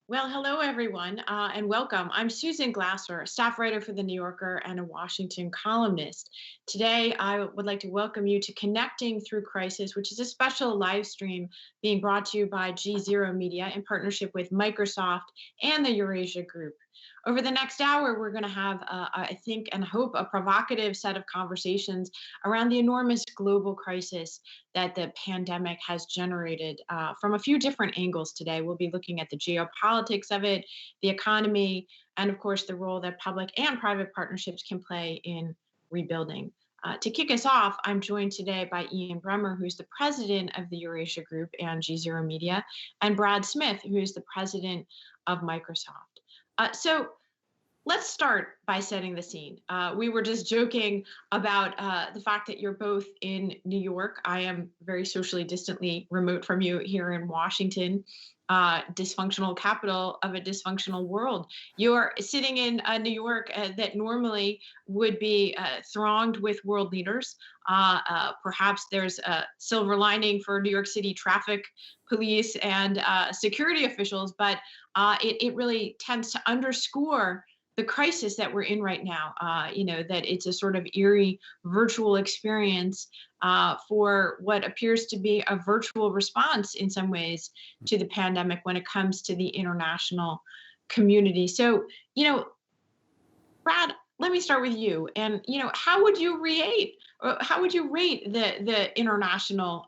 Well, hello, everyone, and welcome. I'm Susan Glasser, a staff writer for The New Yorker and a Washington columnist. Today, I would like to welcome you to Connecting Through Crisis, which is a special live stream being brought to you by GZERO Media in partnership with Microsoft and the Eurasia Group. Over the next hour, we're going to have, I think and hope, a provocative set of conversations around the enormous global crisis that the pandemic has generated from a few different angles today. We'll be looking at the geopolitics of it, the economy, and of course, the role that public and private partnerships can play in rebuilding. To kick us off, I'm joined today by Ian Bremmer, who's the president of the Eurasia Group and GZERO Media, and Brad Smith, who is the president of Microsoft. So let's start by setting the scene. We were just joking about the fact that you're both in New York. I am very socially distantly remote from you here in Washington, dysfunctional capital of a dysfunctional world. You're sitting in New York that normally would be thronged with world leaders. Perhaps there's a silver lining for New York City traffic police and security officials, but it really tends to underscore the crisis that we're in right now, that it's a sort of eerie virtual experience for what appears to be a virtual response in some ways to the pandemic when it comes to the international community. So, Brad, let me start with you. And, how would you rate the international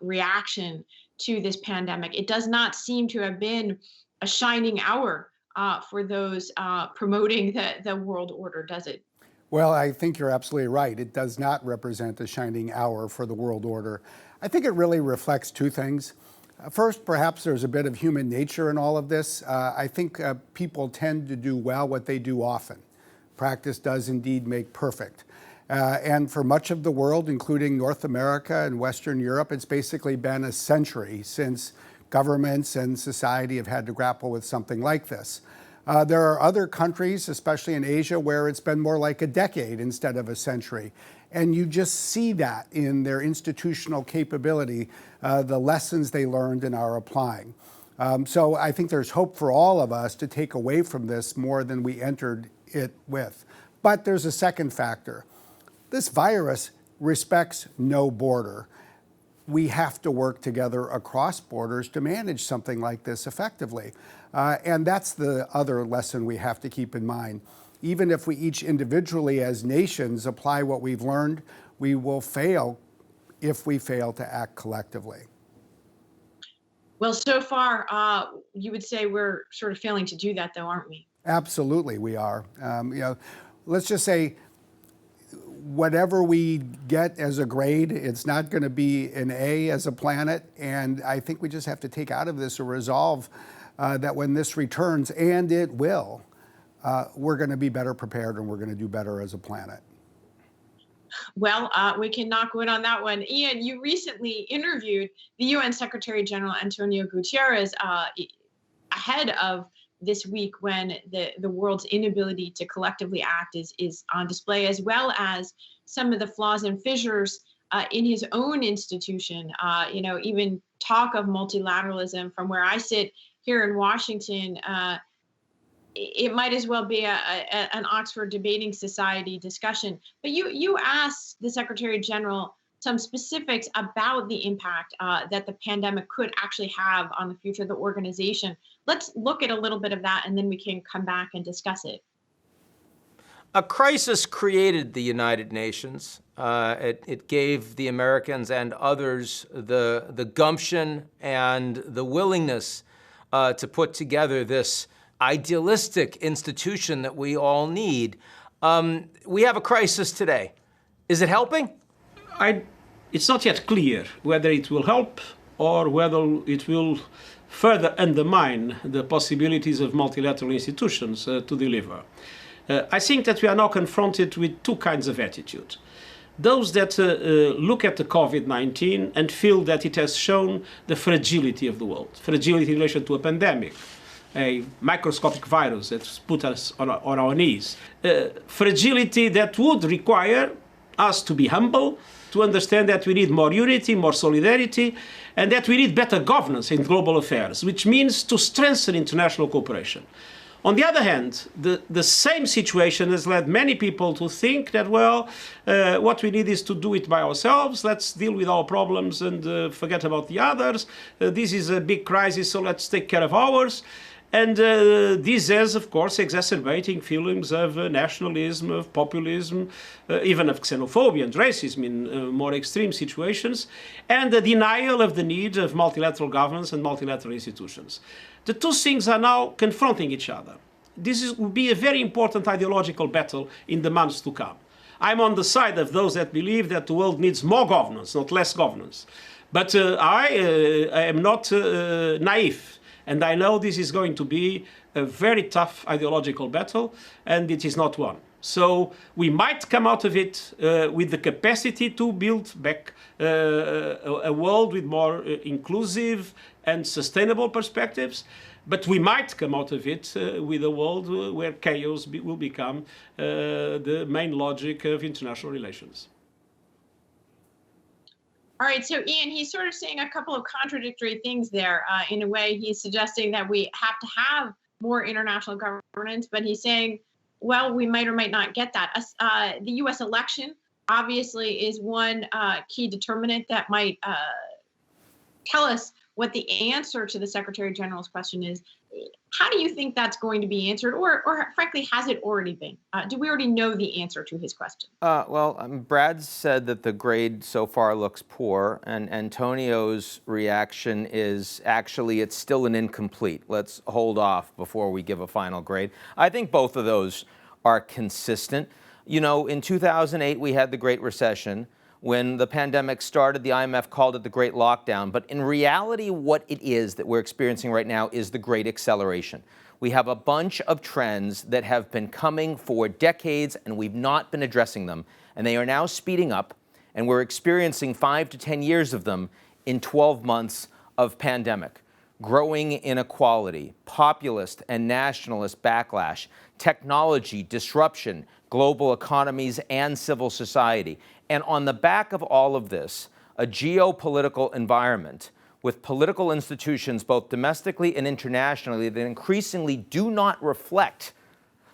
reaction to this pandemic? It does not seem to have been a shining hour for those promoting the world order, does it? Well, I think you're absolutely right. It does not represent a shining hour for the world order. I think it really reflects two things. First, perhaps there's a bit of human nature in all of this. I think people tend to do well what they do often. Practice does indeed make perfect. And for much of the world, including North America and Western Europe, it's basically been a century since governments and society have had to grapple with something like this. There are other countries, especially in Asia, where it's been more like a decade instead of a century. And you just see that in their institutional capability, the lessons they learned and are applying. So I think there's hope for all of us to take away from this more than we entered it with. But there's a second factor. This virus respects no border. We have to work together across borders to manage something like this effectively. And that's the other lesson we have to keep in mind. Even if we each individually as nations apply what we've learned, we will fail if we fail to act collectively. Well, so far, you would say we're sort of failing to do that, though, aren't we? Absolutely, we are. Let's just say, whatever we get as a grade, it's not going to be an A as a planet. And I think we just have to take out of this a resolve that when this returns, and it will, we're going to be better prepared and we're going to do better as a planet. Well, we can knock wood on that one. Ian, you recently interviewed the UN Secretary-General António Guterres ahead of this week when the world's inability to collectively act is on display, as well as some of the flaws and fissures in his own institution. Even talk of multilateralism from where I sit here in Washington, it might as well be an Oxford Debating Society discussion. But you asked the Secretary General some specifics about the impact that the pandemic could actually have on the future of the organization. Let's look at a little bit of that, and then we can come back and discuss it. A crisis created the United Nations. It gave the Americans and others the gumption and the willingness to put together this idealistic institution that we all need. We have a crisis today. Is it helping? It's not yet clear whether it will help or whether it will further undermine the possibilities of multilateral institutions to deliver. I think that we are now confronted with two kinds of attitude. Those that look at the COVID-19 and feel that it has shown the fragility of the world, fragility in relation to a pandemic, a microscopic virus that's put us on our knees, fragility that would require us to be humble, to understand that we need more unity, more solidarity, and that we need better governance in global affairs, which means to strengthen international cooperation. On the other hand, the same situation has led many people to think that, well, what we need is to do it by ourselves. Let's deal with our problems and forget about the others. This is a big crisis, so let's take care of ours. And this is, of course, exacerbating feelings of nationalism, of populism, even of xenophobia and racism in more extreme situations, and the denial of the need of multilateral governance and multilateral institutions. The two things are now confronting each other. This will be a very important ideological battle in the months to come. I'm on the side of those that believe that the world needs more governance, not less governance. But I am not naive. And I know this is going to be a very tough ideological battle, and it is not one. So we might come out of it with the capacity to build back a world with more inclusive and sustainable perspectives, but we might come out of it with a world where chaos will become the main logic of international relations. All right, so Ian, he's sort of saying a couple of contradictory things there. In a way, he's suggesting that we have to have more international governance, but he's saying, well, we might or might not get that. The U.S. election obviously is one key determinant that might tell us what the answer to the Secretary General's question is. How do you think that's going to be answered, or frankly, has it already been? Do we already know the answer to his question? Brad said that the grade so far looks poor, and Antonio's reaction is actually it's still an incomplete. Let's hold off before we give a final grade. I think both of those are consistent. You know, in 2008, we had the Great Recession. When the pandemic started, the IMF called it the Great Lockdown. But in reality, what it is that we're experiencing right now is the Great Acceleration. We have a bunch of trends that have been coming for decades, and we've not been addressing them. And they are now speeding up, and we're experiencing 5 to 10 years of them in 12 months of pandemic. Growing inequality, populist and nationalist backlash, technology disruption, global economies, and civil society. And on the back of all of this, a geopolitical environment with political institutions, both domestically and internationally, that increasingly do not reflect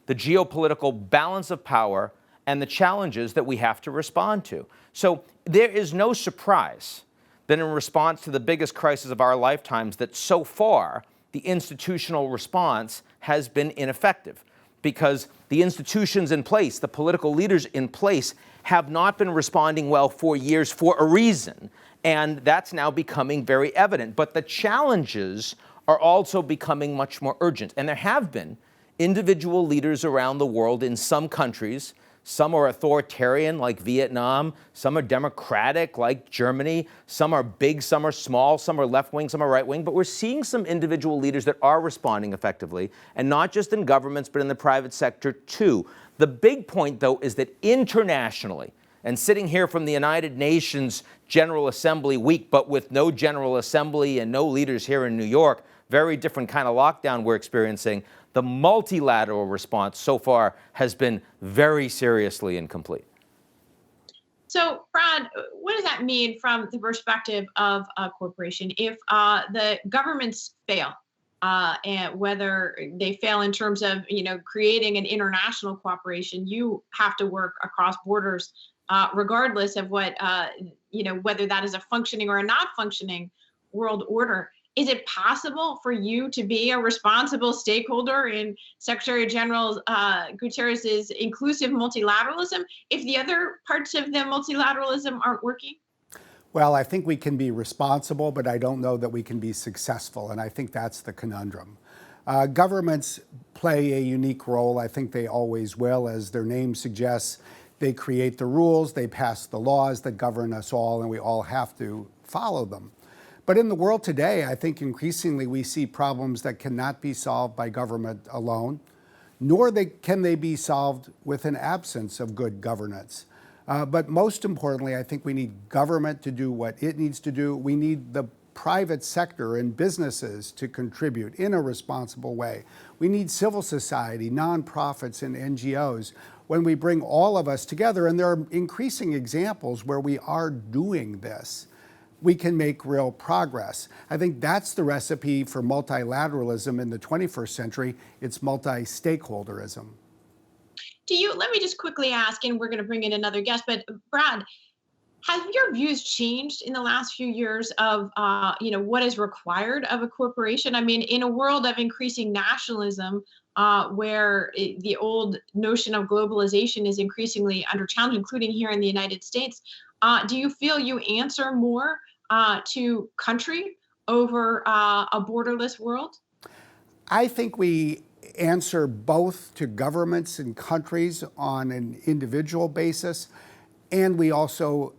the geopolitical balance of power and the challenges that we have to respond to. So there is no surprise that in response to the biggest crisis of our lifetimes, that so far the institutional response has been ineffective, because the institutions in place, the political leaders in place, have not been responding well for years for a reason, and that's now becoming very evident. But the challenges are also becoming much more urgent, and there have been individual leaders around the world in some countries. Some are authoritarian, like Vietnam. Some are democratic, like Germany. Some are big, some are small, some are left-wing, some are right-wing. But we're seeing some individual leaders that are responding effectively, and not just in governments, but in the private sector, too. The big point, though, is that internationally, and sitting here from the United Nations General Assembly week, but with no General Assembly and no leaders here in New York, very different kind of lockdown we're experiencing, the multilateral response so far has been very seriously incomplete. So, Brad, what does that mean from the perspective of a corporation? If the governments fail, and whether they fail in terms of, creating an international cooperation, you have to work across borders, regardless of what, whether that is a functioning or a not functioning world order. Is it possible for you to be a responsible stakeholder in Secretary General Guterres' inclusive multilateralism if the other parts of the multilateralism aren't working? Well, I think we can be responsible, but I don't know that we can be successful, and I think that's the conundrum. Governments play a unique role. I think they always will. As their name suggests, they create the rules, they pass the laws that govern us all, and we all have to follow them. But in the world today, I think increasingly we see problems that cannot be solved by government alone, nor can they be solved with an absence of good governance. But most importantly, I think we need government to do what it needs to do. We need the private sector and businesses to contribute in a responsible way. We need civil society, nonprofits, and NGOs. When we bring all of us together, and there are increasing examples where we are doing this, we can make real progress. I think that's the recipe for multilateralism in the 21st century. It's multi-stakeholderism. Let me just quickly ask, and we're going to bring in another guest, but Brad, have your views changed in the last few years of, what is required of a corporation? I mean, in a world of increasing nationalism, where the old notion of globalization is increasingly under challenge, including here in the United States, do you feel you answer more to country over a borderless world? I think we answer both to governments and countries on an individual basis, and we also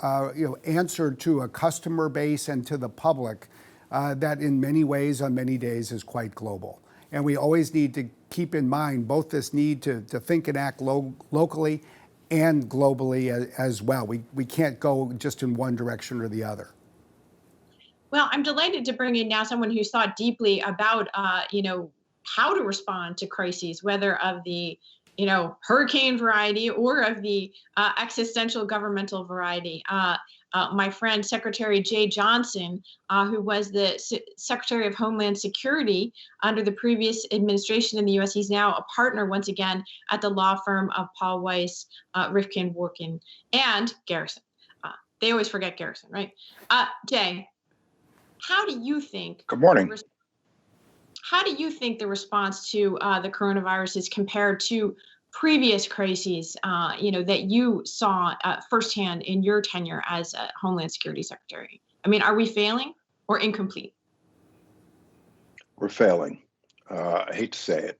answer to a customer base and to the public that in many ways, on many days, is quite global. And we always need to keep in mind both this need to think and act locally and globally as well. We can't go just in one direction or the other. Well, I'm delighted to bring in now someone who's thought deeply about, how to respond to crises, whether of the, hurricane variety or of the existential governmental variety. My friend, Secretary Jay Johnson, who was the Secretary of Homeland Security under the previous administration in the U.S., he's now a partner once again at the law firm of Paul Weiss, Rifkind, Wharton, and Garrison. They always forget Garrison, right? Jay, how do you think? Good morning. How do you think the response to the coronavirus is compared to previous crises, that you saw firsthand in your tenure as a Homeland Security Secretary? I mean, are we failing or incomplete? We're failing. I hate to say it.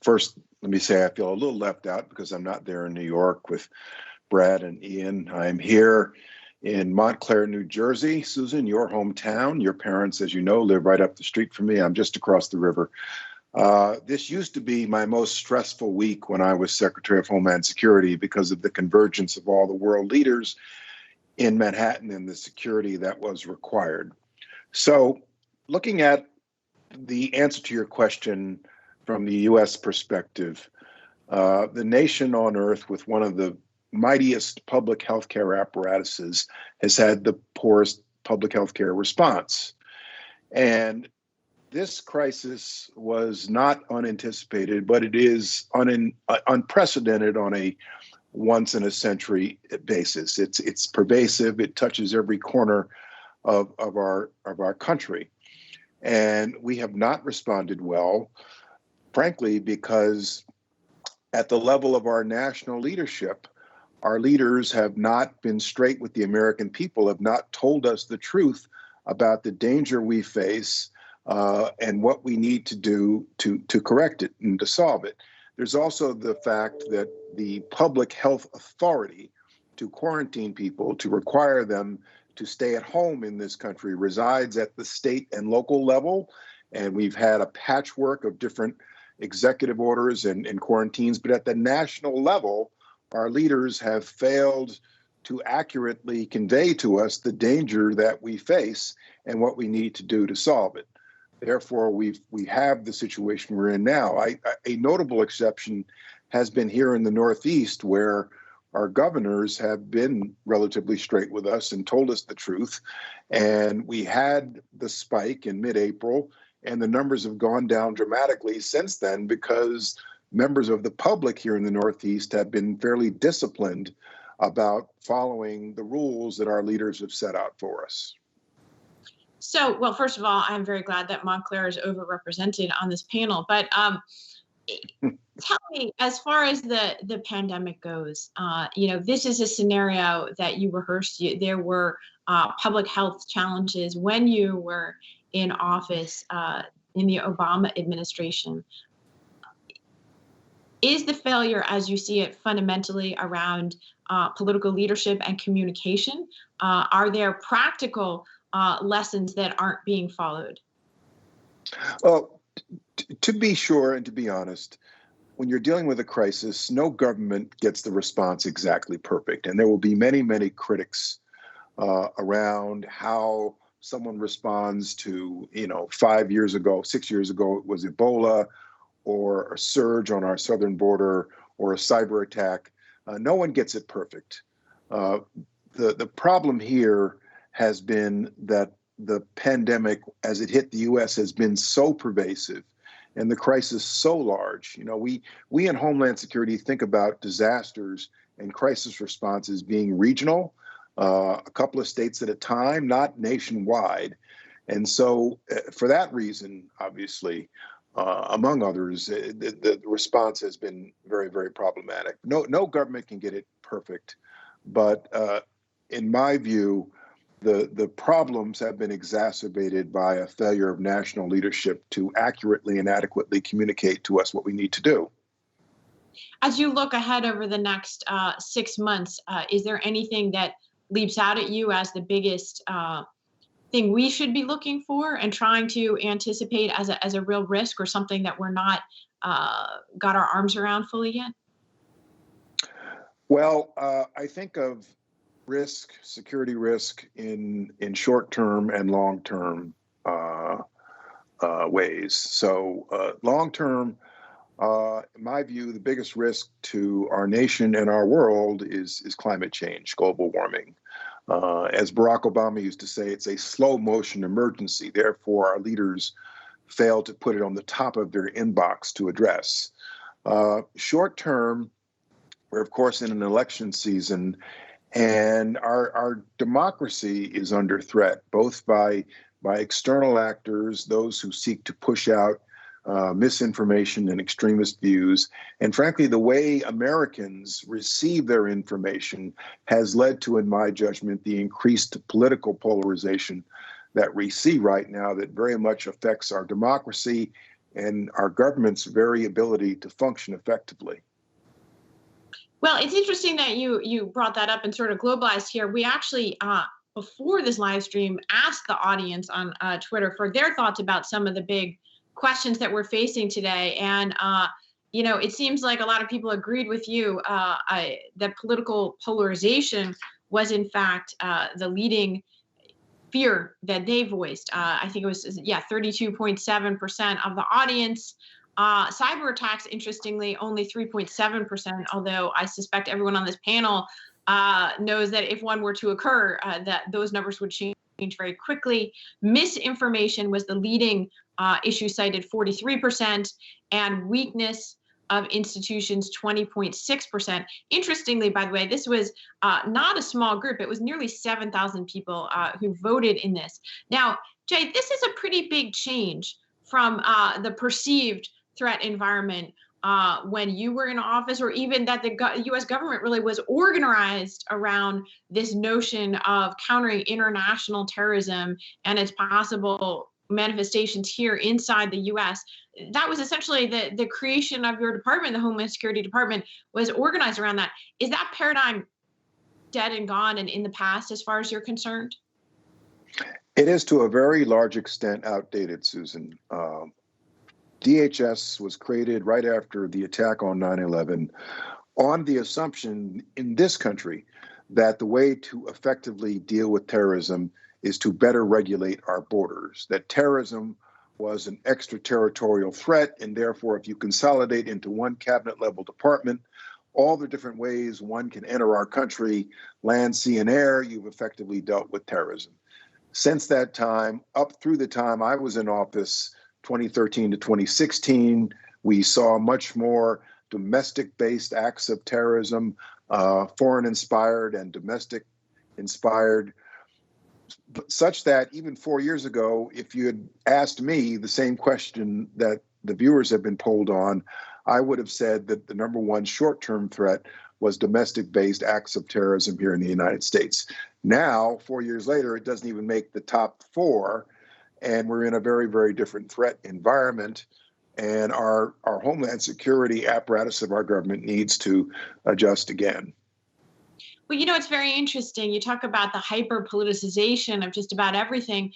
First, let me say I feel a little left out because I'm not there in New York with Brad and Ian. I'm here in Montclair, New Jersey. Susan, your hometown. Your parents, as you know, live right up the street from me. I'm just across the river. This used to be my most stressful week when I was Secretary of Homeland Security because of the convergence of all the world leaders in Manhattan and the security that was required. So looking at the answer to your question from the U.S. perspective, the nation on earth with one of the mightiest public healthcare apparatuses has had the poorest public healthcare response. And this crisis was not unanticipated, but it is unprecedented on a once in a century basis. It's pervasive. It touches every corner of our country. And we have not responded well, frankly, because at the level of our national leadership, our leaders have not been straight with the American people, have not told us the truth about the danger we face and what we need to do to correct it and to solve it. There's also the fact that the public health authority to quarantine people, to require them to stay at home in this country, resides at the state and local level. And we've had a patchwork of different executive orders and quarantines, but at the national level, our leaders have failed to accurately convey to us the danger that we face and what we need to do to solve it. Therefore, we have the situation we're in now. A notable exception has been here in the Northeast, where our governors have been relatively straight with us and told us the truth. And we had the spike in mid-April, and the numbers have gone down dramatically since then because members of the public here in the Northeast have been fairly disciplined about following the rules that our leaders have set out for us. So, well, first of all, I'm very glad that Montclair is overrepresented on this panel. But tell me, as far as the pandemic goes, this is a scenario that you rehearsed. There were public health challenges when you were in office in the Obama administration. Is the failure, as you see it, fundamentally around political leadership and communication? Are there practical lessons that aren't being followed? Well, to be sure and to be honest, when you're dealing with a crisis, no government gets the response exactly perfect. And there will be many, many critics around how someone responds to, 5 years ago, 6 years ago, it was Ebola or a surge on our southern border or a cyber attack. No one gets it perfect. The problem here has been that the pandemic, as it hit the U.S., has been so pervasive and the crisis so large. We in Homeland Security think about disasters and crisis responses being regional, a couple of states at a time, not nationwide. And so for that reason, obviously, among others, the response has been very, very problematic. No government can get it perfect, but in my view, the problems have been exacerbated by a failure of national leadership to accurately and adequately communicate to us what we need to do. As you look ahead over the next 6 months, is there anything that leaps out at you as the biggest thing we should be looking for and trying to anticipate as a real risk, or something that we're not got our arms around fully yet? Well, I think of security risk in short-term and long-term ways. So long-term, in my view, the biggest risk to our nation and our world is climate change, global warming. As Barack Obama used to say, it's a slow motion emergency. Therefore, our leaders fail to put it on the top of their inbox to address. Short term, we're of course in an election season, and our democracy is under threat, both by external actors, those who seek to push out misinformation and extremist views. And frankly, the way Americans receive their information has led to, in my judgment, the increased political polarization that we see right now that very much affects our democracy and our government's very ability to function effectively. Well, it's interesting that you brought that up and sort of globalized here. We actually, before this live stream, asked the audience on Twitter for their thoughts about some of the big questions that we're facing today. And, it seems like a lot of people agreed with you that political polarization was, in fact, the leading fear that they voiced. I think it was, 32.7% of the audience. Cyber attacks, interestingly, only 3.7%, although I suspect everyone on this panel knows that if one were to occur, that those numbers would change very quickly. Misinformation was the leading issue cited, 43%, and weakness of institutions, 20.6%. Interestingly, by the way, this was not a small group. It was nearly 7,000 people who voted in this. Now, Jay, this is a pretty big change from the perceived threat environment when you were in office, or even that the U.S. government really was organized around this notion of countering international terrorism and its possible manifestations here inside the U.S. That was essentially the creation of your department. The Homeland Security Department was organized around that. Is that paradigm dead and gone and in the past as far as you're concerned? It is to a very large extent outdated, Susan. DHS was created right after the attack on 9/11 on the assumption in this country that the way to effectively deal with terrorism is to better regulate our borders, that terrorism was an extraterritorial threat, and therefore if you consolidate into one cabinet level department all the different ways one can enter our country, land, sea, and air, you've effectively dealt with terrorism. Since that time, up through the time I was in office, 2013 to 2016, we saw much more domestic-based acts of terrorism, foreign-inspired and domestic-inspired, such that even 4 years ago, if you had asked me the same question that the viewers have been polled on, I would have said that the number one short-term threat was domestic-based acts of terrorism here in the United States. Now, 4 years later, it doesn't even make the top four, and we're in a very, very different threat environment. And our Homeland Security apparatus of our government needs to adjust again. Well, it's very interesting. You talk about the hyper-politicization of just about everything.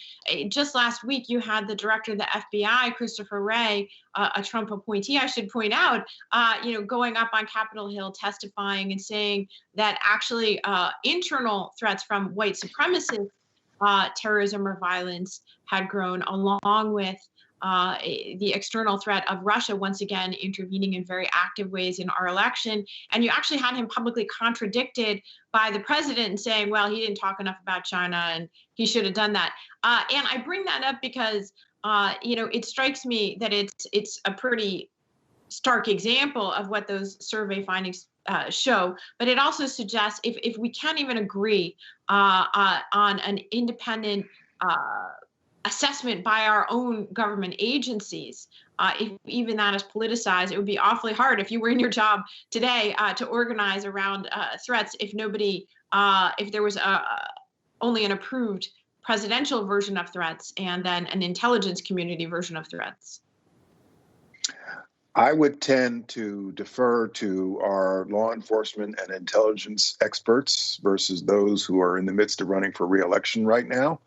Just last week, you had the director of the FBI, Christopher Wray, a Trump appointee, I should point out, going up on Capitol Hill testifying and saying that actually internal threats from white supremacists terrorism or violence had grown, along with the external threat of Russia once again intervening in very active ways in our election. And you actually had him publicly contradicted by the president and saying, well, he didn't talk enough about China and he should have done that. And I bring that up because, it strikes me that it's a pretty stark example of what those survey findings show, but it also suggests if we can't even agree on an independent assessment by our own government agencies, if even that is politicized, it would be awfully hard if you were in your job today to organize around threats if there was only an approved presidential version of threats and then an intelligence community version of threats. I would tend to defer to our law enforcement and intelligence experts versus those who are in the midst of running for re-election right now.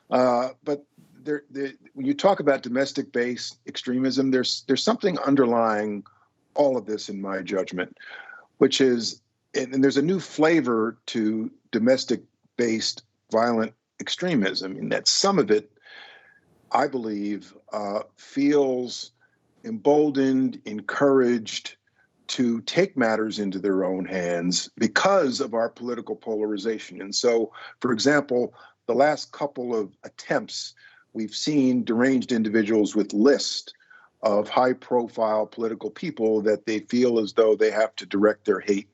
But when you talk about domestic-based extremism, there's something underlying all of this, in my judgment, which is, and there's a new flavor to domestic-based violent extremism, in that some of it, I believe, feels emboldened, encouraged to take matters into their own hands because of our political polarization. And so, for example, the last couple of attempts, we've seen deranged individuals with lists of high-profile political people that they feel as though they have to direct their hate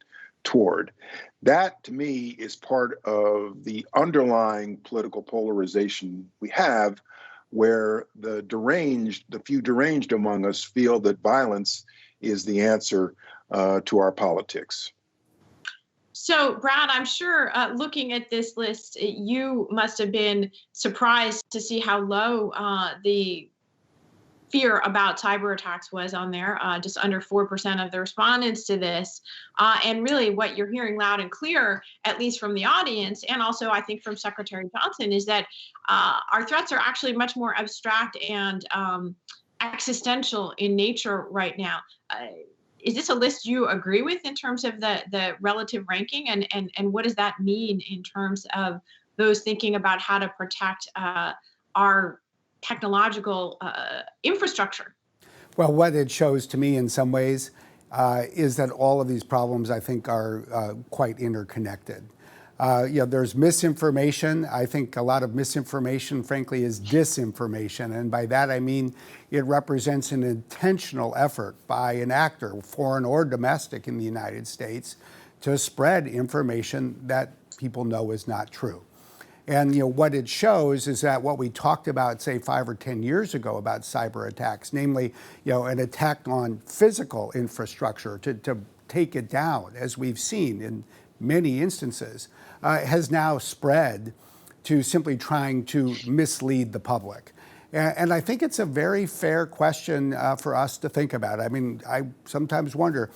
toward. That, to me, is part of the underlying political polarization we have, where the few deranged among us feel that violence is the answer to our politics. So, Brad, I'm sure looking at this list, you must have been surprised to see how low the fear about cyber attacks was on there, just under 4% of the respondents to this. And really what you're hearing loud and clear, at least from the audience, and also I think from Secretary Johnson, is that our threats are actually much more abstract and existential in nature right now. Is this a list you agree with in terms of the relative ranking? And what does that mean in terms of those thinking about how to protect our technological infrastructure? Well, what it shows to me in some ways is that all of these problems, I think, are quite interconnected. There's misinformation. I think a lot of misinformation, frankly, is disinformation. And by that, I mean it represents an intentional effort by an actor, foreign or domestic, in the United States to spread information that people know is not true. And what it shows is that what we talked about, say, 5 or 10 years ago about cyber attacks, namely, an attack on physical infrastructure to take it down, as we've seen in many instances, has now spread to simply trying to mislead the public. And I think it's a very fair question for us to think about. I mean, I sometimes wonder,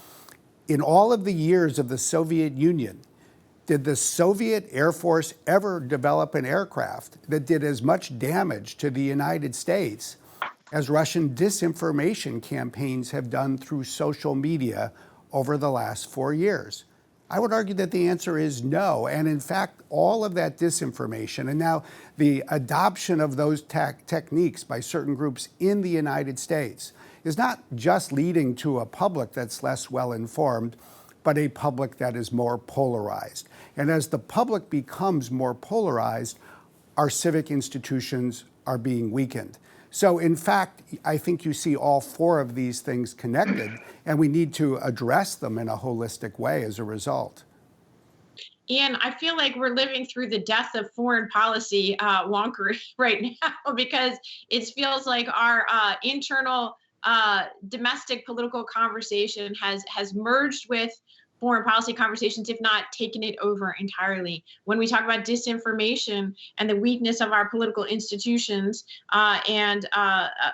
in all of the years of the Soviet Union, did the Soviet Air Force ever develop an aircraft that did as much damage to the United States as Russian disinformation campaigns have done through social media over the last 4 years? I would argue that the answer is no. And in fact, all of that disinformation and now the adoption of those techniques by certain groups in the United States is not just leading to a public that's less well informed, but a public that is more polarized. And as the public becomes more polarized, our civic institutions are being weakened. So in fact, I think you see all 4 of these things connected, and we need to address them in a holistic way as a result. Ian, I feel like we're living through the death of foreign policy wonkery right now, because it feels like our internal domestic political conversation has merged with foreign policy conversations, if not taken it over entirely. When we talk about disinformation and the weakness of our political institutions and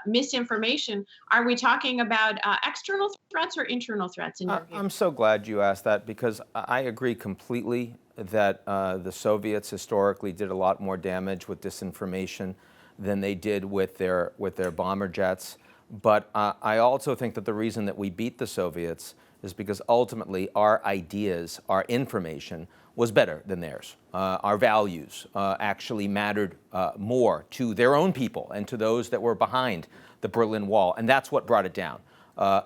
misinformation, are we talking about external threats or internal threats in your view? I'm so glad you asked that, because I agree completely that the Soviets historically did a lot more damage with disinformation than they did with their bomber jets. But I also think that the reason that we beat the Soviets is because ultimately our ideas, our information was better than theirs. Our values actually mattered more to their own people and to those that were behind the Berlin Wall. And that's what brought it down.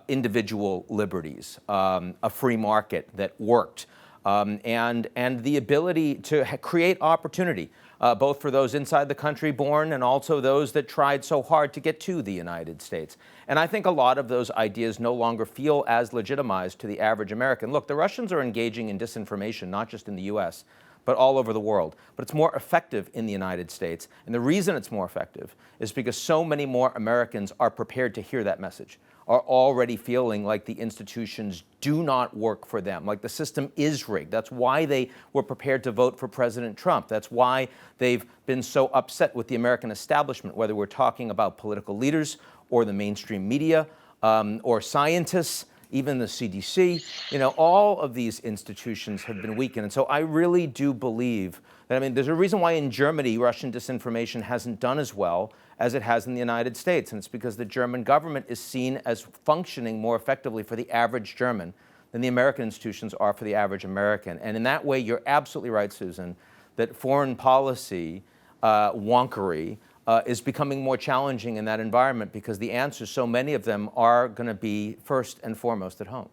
Individual liberties, a free market that worked, and the ability to create opportunity, both for those inside the country born and also those that tried so hard to get to the United States. And I think a lot of those ideas no longer feel as legitimized to the average American. Look, the Russians are engaging in disinformation, not just in the U.S., but all over the world. But it's more effective in the United States. And the reason it's more effective is because so many more Americans are prepared to hear that message, are already feeling like the institutions do not work for them, like the system is rigged. That's why they were prepared to vote for President Trump. That's why they've been so upset with the American establishment, whether we're talking about political leaders or the mainstream media or scientists, even the CDC. You know, all of these institutions have been weakened. And so I really do believe that, I mean, there's a reason why in Germany, Russian disinformation hasn't done as well as it has in the United States. And it's because the German government is seen as functioning more effectively for the average German than the American institutions are for the average American. And in that way, you're absolutely right, Susan, that foreign policy wonkery is becoming more challenging in that environment because the answers, so many of them, are going to be first and foremost at home.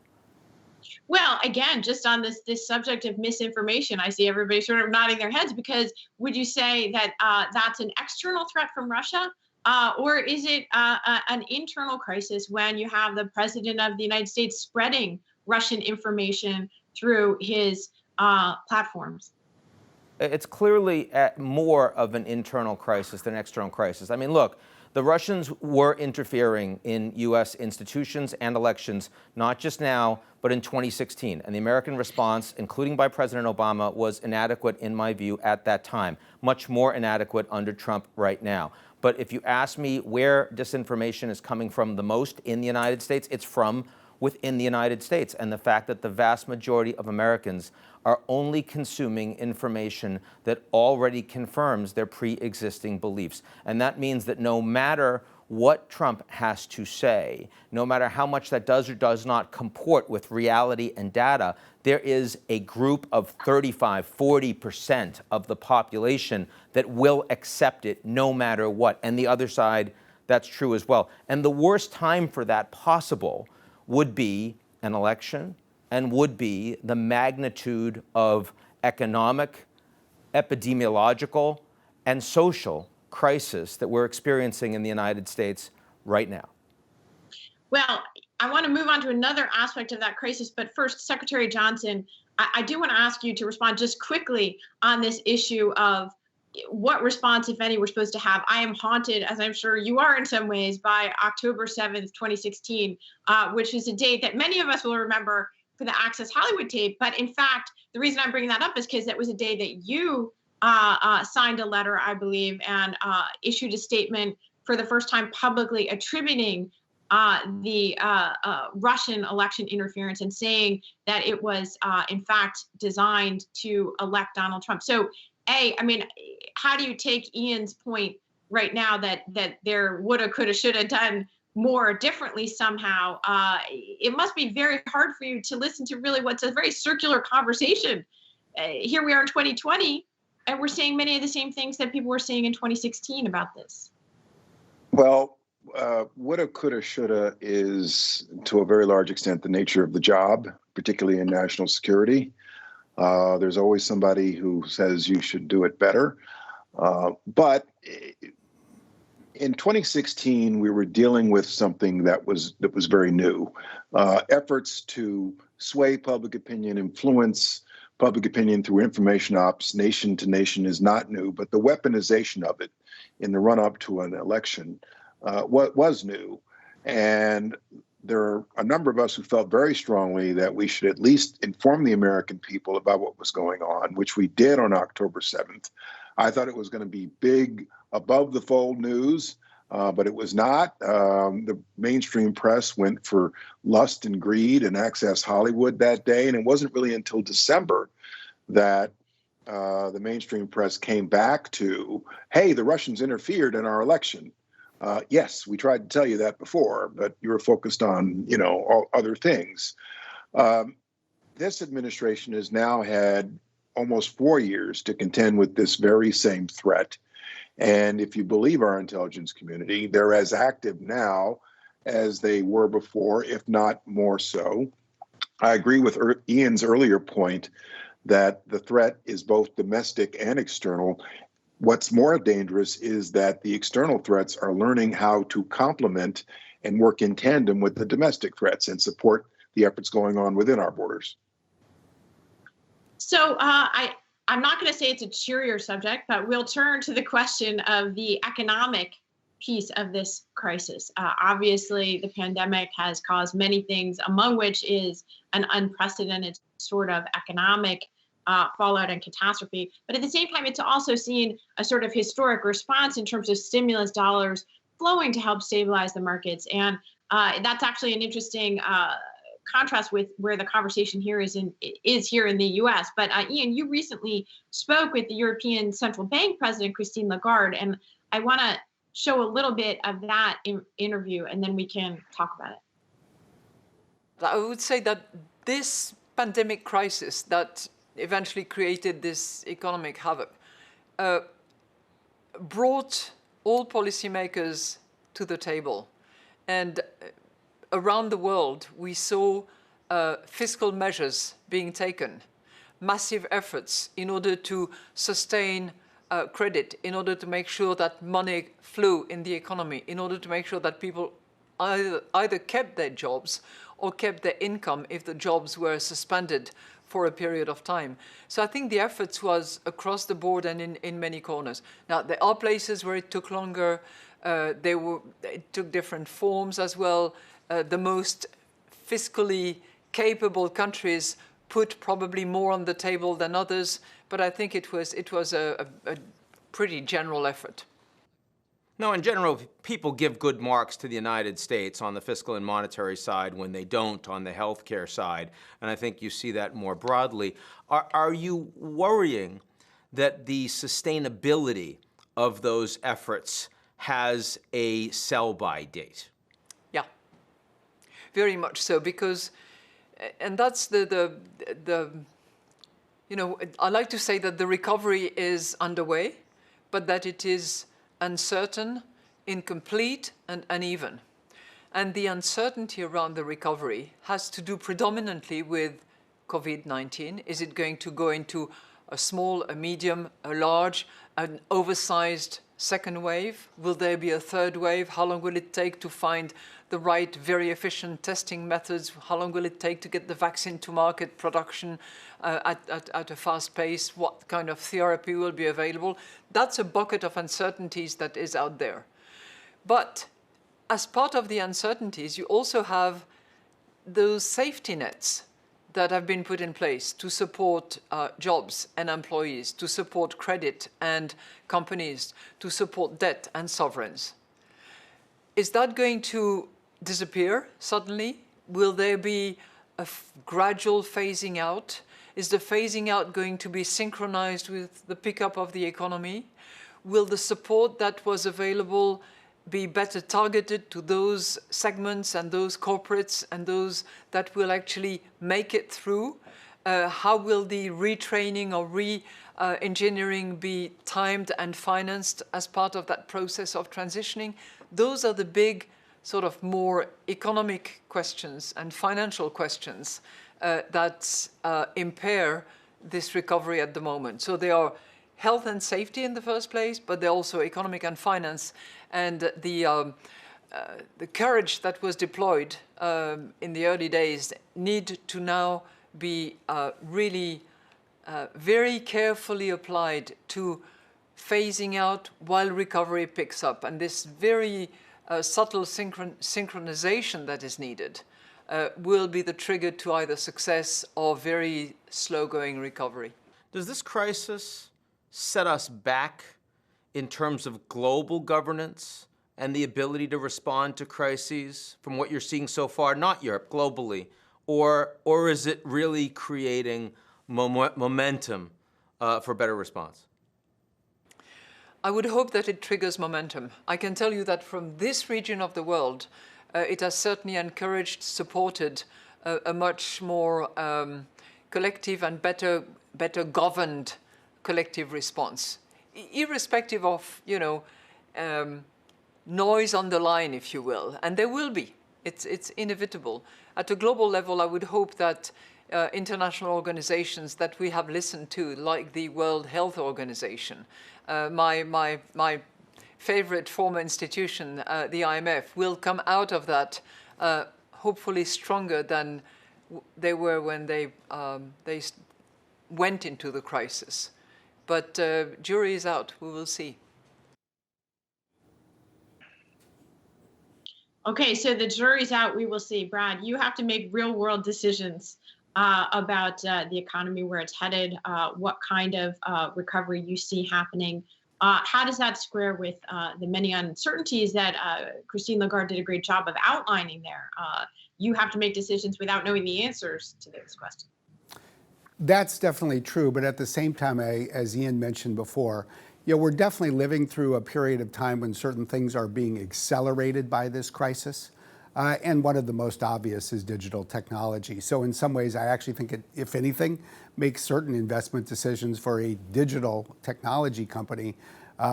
Well, again, just on this subject of misinformation, I see everybody sort of nodding their heads, because would you say that that's an external threat from Russia? Or is it an internal crisis when you have the president of the United States spreading Russian information through his platforms? It's clearly more of an internal crisis than an external crisis. I mean, look, the Russians were interfering in U.S. institutions and elections, not just now, but in 2016. And the American response, including by President Obama, was inadequate, in my view, at that time. Much more inadequate under Trump right now. But if you ask me where disinformation is coming from the most in the United States, it's from within the United States, and the fact that the vast majority of Americans are only consuming information that already confirms their pre-existing beliefs. And that means that no matter what Trump has to say, no matter how much that does or does not comport with reality and data, there is a group of 35–40% of the population that will accept it no matter what. And the other side, that's true as well. And the worst time for that possible would be an election and would be the magnitude of economic, epidemiological, and social crisis that we're experiencing in the United States right now. Well, I want to move on to another aspect of that crisis, but first, Secretary Johnson, I do want to ask you to respond just quickly on this issue of what response, if any, we're supposed to have. I am haunted, as I'm sure you are in some ways, by October 7th, 2016, which is a date that many of us will remember for the Access Hollywood tape. But in fact, the reason I'm bringing that up is because that was a day that you signed a letter, I believe, and issued a statement for the first time publicly attributing the Russian election interference and saying that it was, in fact, designed to elect Donald Trump. So, I mean, how do you take Ian's point right now that there woulda, coulda, shoulda done more differently somehow? It must be very hard for you to listen to really what's a very circular conversation. Here we are in 2020, and we're saying many of the same things that people were saying in 2016 about this. Well, woulda, coulda, shoulda is, to a very large extent, the nature of the job, particularly in national security. There's always somebody who says you should do it better. But in 2016, we were dealing with something that was very new. Efforts to sway public opinion, influence public opinion through information ops, nation to nation, is not new. But the weaponization of it in the run-up to an election was new. And there are a number of us who felt very strongly that we should at least inform the American people about what was going on, which we did on October 7th. I thought it was going to be big, above-the-fold news, but it was not. The mainstream press went for lust and greed and Access Hollywood that day, and it wasn't really until December that the mainstream press came back to, hey, the Russians interfered in our election. Yes, we tried to tell you that before, but you were focused on, all other things. This administration has now had almost 4 years to contend with this very same threat. And if you believe our intelligence community, they're as active now as they were before, if not more so. I agree with Ian's earlier point that the threat is both domestic and external. What's more dangerous is that the external threats are learning how to complement and work in tandem with the domestic threats and support the efforts going on within our borders. So I'm not going to say it's a cheerier subject, but we'll turn to the question of the economic piece of this crisis. Obviously, the pandemic has caused many things, among which is an unprecedented sort of economic fallout and catastrophe. But at the same time, it's also seen a sort of historic response in terms of stimulus dollars flowing to help stabilize the markets. And that's actually an interesting contrast with where the conversation here is here in the U.S. But Ian, you recently spoke with the European Central Bank President, Christine Lagarde, and I want to show a little bit of that interview, and then we can talk about it. I would say that this pandemic crisis that eventually created this economic havoc brought all policymakers to the table. And around the world, we saw fiscal measures being taken, massive efforts in order to sustain credit, in order to make sure that money flew in the economy, in order to make sure that people either kept their jobs or kept their income if the jobs were suspended for a period of time. So I think the efforts was across the board and in many corners. Now, there are places where it took longer. It took different forms as well. The most fiscally capable countries put probably more on the table than others, but I think it was a pretty general effort. No, in general, people give good marks to the United States on the fiscal and monetary side when they don't on the healthcare side, and I think you see that more broadly. Are you worrying that the sustainability of those efforts has a sell-by date? Yeah, very much so, because, and that's the I like to say that the recovery is underway, but that it is uncertain, incomplete, and uneven. And the uncertainty around the recovery has to do predominantly with COVID-19. Is it going to go into a small, a medium, a large, an oversized second wave? Will there be a third wave? How long will it take to find the right, very efficient testing methods? How long will it take to get the vaccine to market production at a fast pace? What kind of therapy will be available? That's a bucket of uncertainties that is out there. But as part of the uncertainties, you also have those safety nets that have been put in place to support jobs and employees, to support credit and companies, to support debt and sovereigns. Is that going to disappear suddenly? Will there be a gradual phasing out? Is the phasing out going to be synchronized with the pickup of the economy? Will the support that was available be better targeted to those segments and those corporates and those that will actually make it through? How will the retraining or re-engineering be timed and financed as part of that process of transitioning? Those are the big sort of more economic questions and financial questions that impair this recovery at the moment. So they are health and safety in the first place, but they're also economic and finance. And the courage that was deployed in the early days need to now be really very carefully applied to phasing out while recovery picks up. And this very subtle synchronization that is needed will be the trigger to either success or very slow-going recovery. Does this crisis set us back in terms of global governance and the ability to respond to crises from what you're seeing so far, not Europe, globally? Or is it really creating momentum for better response? I would hope that it triggers momentum. I can tell you that from this region of the world, it has certainly encouraged, supported a much more collective and better governed collective response, irrespective of, noise on the line, if you will, and there will be. It's inevitable. At a global level, I would hope that international organizations that we have listened to, like the World Health Organization, my favorite former institution, the IMF, will come out of that hopefully stronger than they were when they went into the crisis. But jury is out. We will see. Okay, so the jury's out. We will see. Brad, you have to make real-world decisions about the economy, where it's headed, what kind of recovery you see happening. How does that square with the many uncertainties that Christine Lagarde did a great job of outlining there? You have to make decisions without knowing the answers to those questions. That's definitely true, but at the same time, as Ian mentioned before, we're definitely living through a period of time when certain things are being accelerated by this crisis. And one of the most obvious is digital technology. So in some ways, I actually think it, if anything, makes certain investment decisions for a digital technology company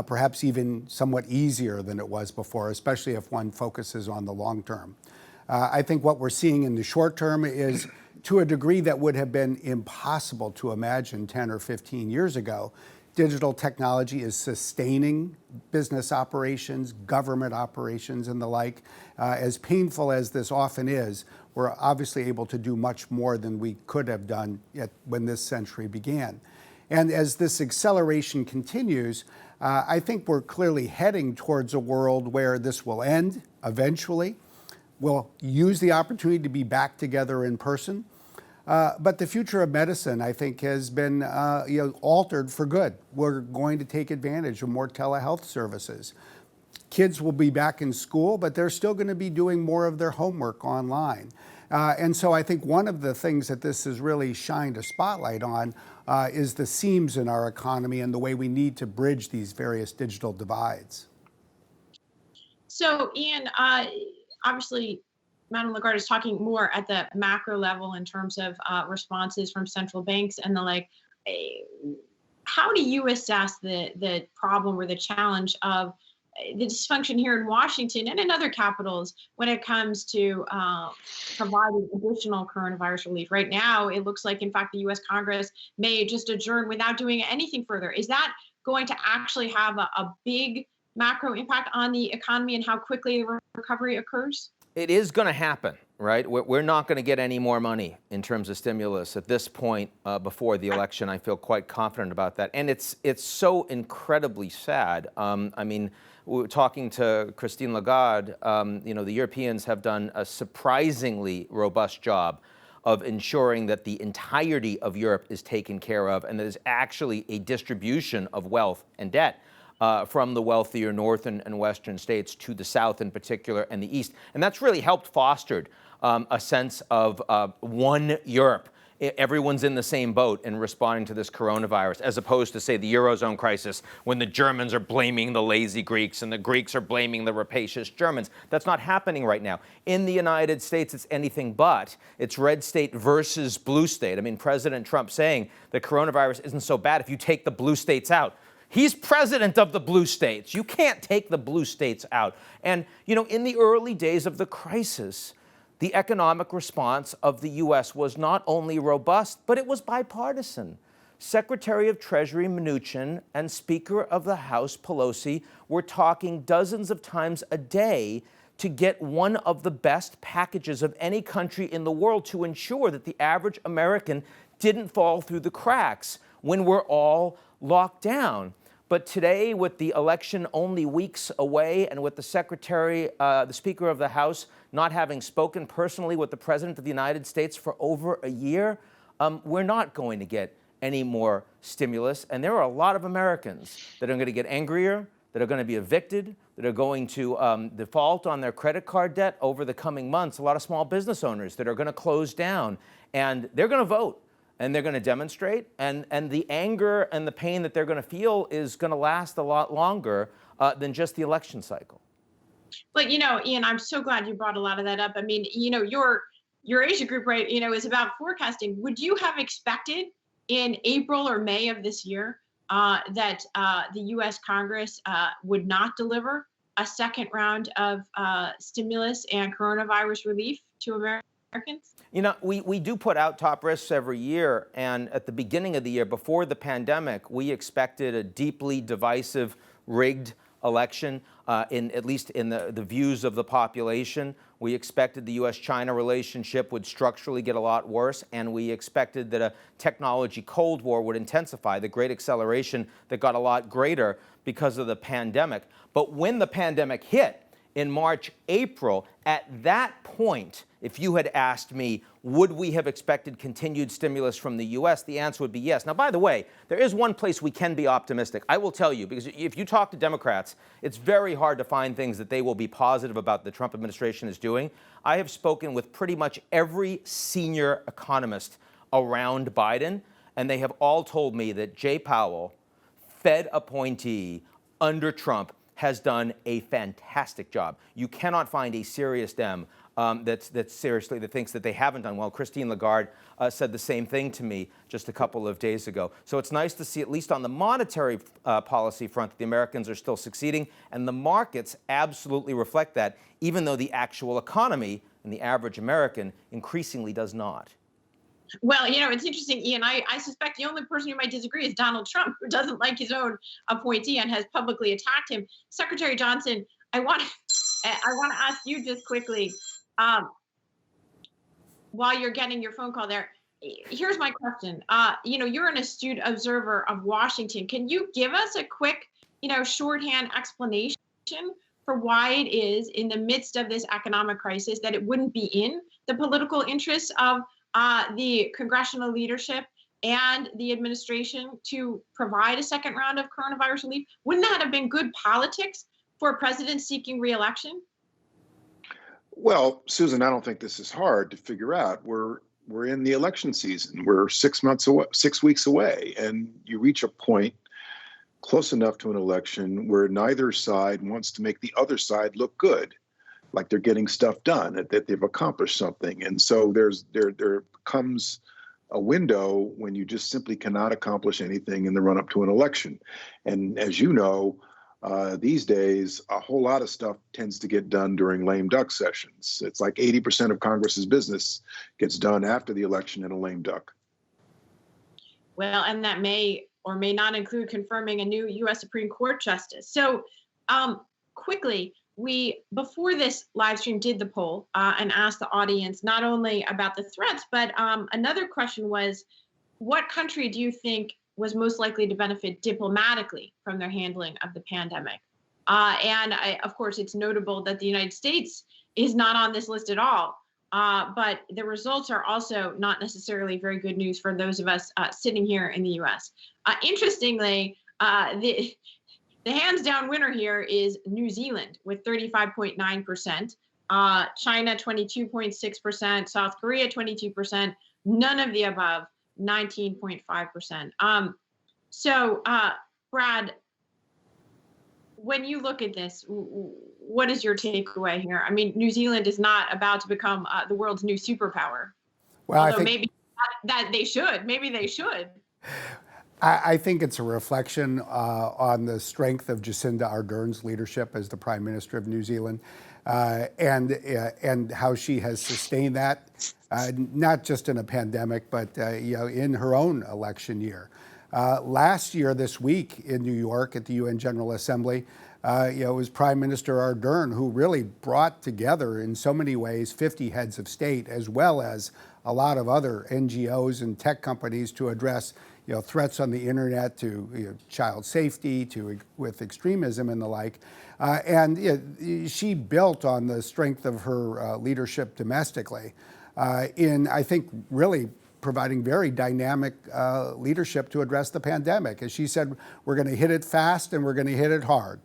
perhaps even somewhat easier than it was before, especially if one focuses on the long term. I think what we're seeing in the short term is, to a degree that would have been impossible to imagine 10 or 15 years ago, digital technology is sustaining business operations, government operations, and the like. As painful as this often is, we're obviously able to do much more than we could have done when this century began. And as this acceleration continues, I think we're clearly heading towards a world where this will end eventually. We'll use the opportunity to be back together in person. But the future of medicine, I think, has been altered for good. We're going to take advantage of more telehealth services. Kids will be back in school, but they're still going to be doing more of their homework online. And so I think one of the things that this has really shined a spotlight on is the seams in our economy and the way we need to bridge these various digital divides. So, Ian, obviously, Madame Lagarde is talking more at the macro level in terms of responses from central banks and the like. How do you assess the problem or the challenge of the dysfunction here in Washington and in other capitals when it comes to providing additional coronavirus relief? Right now, it looks like, in fact, the U.S. Congress may just adjourn without doing anything further. Is that going to actually have a big macro impact on the economy and how quickly the recovery occurs? It is going to happen, right? We're not going to get any more money in terms of stimulus at this point before the election. I feel quite confident about that. And it's so incredibly sad. I mean, we were talking to Christine Lagarde. The Europeans have done a surprisingly robust job of ensuring that the entirety of Europe is taken care of, and there's actually a distribution of wealth and debt from the wealthier northern and western states to the south in particular and the east. And that's really helped fostered a sense of one Europe. Everyone's in the same boat in responding to this coronavirus, as opposed to, say, the Eurozone crisis, when the Germans are blaming the lazy Greeks and the Greeks are blaming the rapacious Germans. That's not happening right now. In the United States, it's anything but. It's red state versus blue state. I mean, President Trump saying the coronavirus isn't so bad if you take the blue states out. He's president of the blue states. You can't take the blue states out. And, in the early days of the crisis, the economic response of the U.S. was not only robust, but it was bipartisan. Secretary of Treasury Mnuchin and Speaker of the House Pelosi were talking dozens of times a day to get one of the best packages of any country in the world to ensure that the average American didn't fall through the cracks when we're all locked down. But today, with the election only weeks away and with the the Speaker of the House not having spoken personally with the President of the United States for over a year, we're not going to get any more stimulus. And there are a lot of Americans that are going to get angrier, that are going to be evicted, that are going to default on their credit card debt over the coming months. A lot of small business owners that are going to close down. And they're going to vote. and they're going to demonstrate, and the anger and the pain that they're going to feel is going to last a lot longer than just the election cycle. But, Ian, I'm so glad you brought a lot of that up. I mean, your Asia group, right, is about forecasting. Would you have expected in April or May of this year that the U.S. Congress would not deliver a second round of stimulus and coronavirus relief to Americans? We do put out top risks every year, and at the beginning of the year, before the pandemic, we expected a deeply divisive, rigged election, at least in the views of the population. We expected the U.S.-China relationship would structurally get a lot worse, and we expected that a technology Cold War would intensify, the great acceleration that got a lot greater because of the pandemic. But when the pandemic hit in March, April, at that point, if you had asked me, would we have expected continued stimulus from the U.S., the answer would be yes. Now, by the way, there is one place we can be optimistic. I will tell you, because if you talk to Democrats, it's very hard to find things that they will be positive about the Trump administration is doing. I have spoken with pretty much every senior economist around Biden, and they have all told me that Jay Powell, Fed appointee under Trump, has done a fantastic job. You cannot find a serious Dem that thinks that they haven't done well. Christine Lagarde said the same thing to me just a couple of days ago. So it's nice to see, at least on the monetary policy front, that the Americans are still succeeding, and the markets absolutely reflect that, even though the actual economy and the average American increasingly does not. Well, it's interesting, Ian. I suspect the only person who might disagree is Donald Trump, who doesn't like his own appointee and has publicly attacked him. Secretary Johnson, I want to ask you just quickly, while you're getting your phone call there, here's my question. You're an astute observer of Washington. Can you give us a quick, shorthand explanation for why it is, in the midst of this economic crisis, that it wouldn't be in the political interests of the congressional leadership and the administration to provide a second round of coronavirus relief? Wouldn't that have been good politics for a president seeking re-election? Well, Susan, I don't think this is hard to figure out. We're in the election season. We're 6 weeks away, and you reach a point close enough to an election where neither side wants to make the other side look good, like they're getting stuff done, that they've accomplished something. And so there comes a window when you just simply cannot accomplish anything in the run-up to an election. And as you know, these days, a whole lot of stuff tends to get done during lame duck sessions. It's like 80% of Congress's business gets done after the election in a lame duck. Well, and that may or may not include confirming a new U.S. Supreme Court justice. So quickly, we, before this live stream, did the poll and asked the audience not only about the threats, but another question was, what country do you think was most likely to benefit diplomatically from their handling of the pandemic? Of course, it's notable that the United States is not on this list at all. But the results are also not necessarily very good news for those of us sitting here in the U.S. Interestingly, the hands-down winner here is New Zealand with 35.9%, China 22.6%, South Korea 22%, none of the above 19.5%. So, Brad, when you look at this, what is your takeaway here? I mean, New Zealand is not about to become the world's new superpower. Well, although I think maybe that they should. Maybe they should. I think it's a reflection on the strength of Jacinda Ardern's leadership as the Prime Minister of New Zealand, and how she has sustained that, not just in a pandemic, but in her own election year. Last year, this week in New York at the UN General Assembly, it was Prime Minister Ardern who really brought together, in so many ways, 50 heads of state, as well as a lot of other NGOs and tech companies, to address threats on the internet, to child safety, with extremism and the like. She built on the strength of her leadership domestically in, I think, really providing very dynamic leadership to address the pandemic. As she said, we're going to hit it fast and we're going to hit it hard.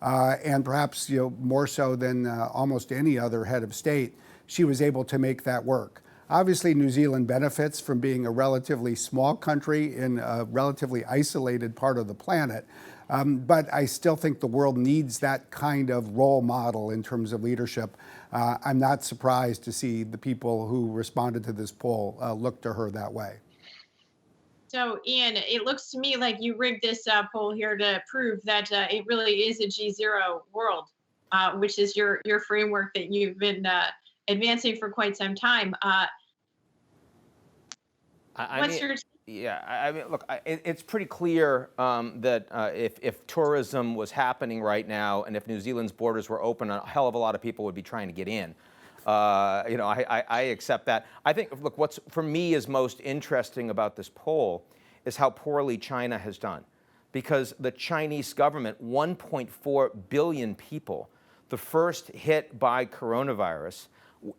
And perhaps more so than almost any other head of state, she was able to make that work. Obviously, New Zealand benefits from being a relatively small country in a relatively isolated part of the planet. But I still think the world needs that kind of role model in terms of leadership. I'm not surprised to see the people who responded to this poll look to her that way. So, Ian, it looks to me like you rigged this poll here to prove that it really is a G0 world, which is your framework that you've been advancing for quite some time. Look, it's pretty clear that if tourism was happening right now, and if New Zealand's borders were open, a hell of a lot of people would be trying to get in. I accept that. I think, look, what's for me is most interesting about this poll is how poorly China has done. Because the Chinese government, 1.4 billion people, the first hit by coronavirus,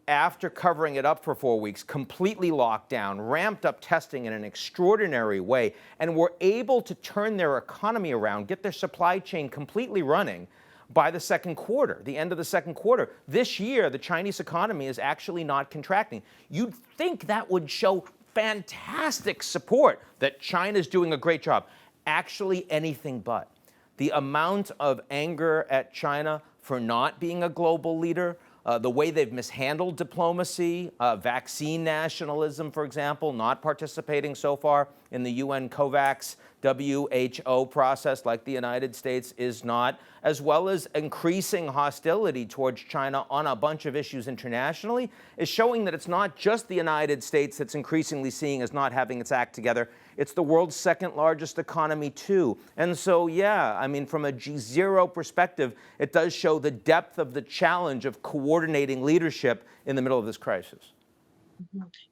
after covering it up for 4 weeks, completely locked down, ramped up testing in an extraordinary way, and were able to turn their economy around, get their supply chain completely running by the second quarter, the end of the second quarter. This year, the Chinese economy is actually not contracting. You'd think that would show fantastic support, that China's doing a great job. Actually, anything but. The amount of anger at China for not being a global leader, the way they've mishandled diplomacy, vaccine nationalism, for example, not participating so far in the UN COVAX WHO process like the United States is not, as well as increasing hostility towards China on a bunch of issues internationally, is showing that it's not just the United States that's increasingly seeing as not having its act together. It's the world's second largest economy, too. And so, yeah, I mean, from a G0 perspective, it does show the depth of the challenge of coordinating leadership in the middle of this crisis.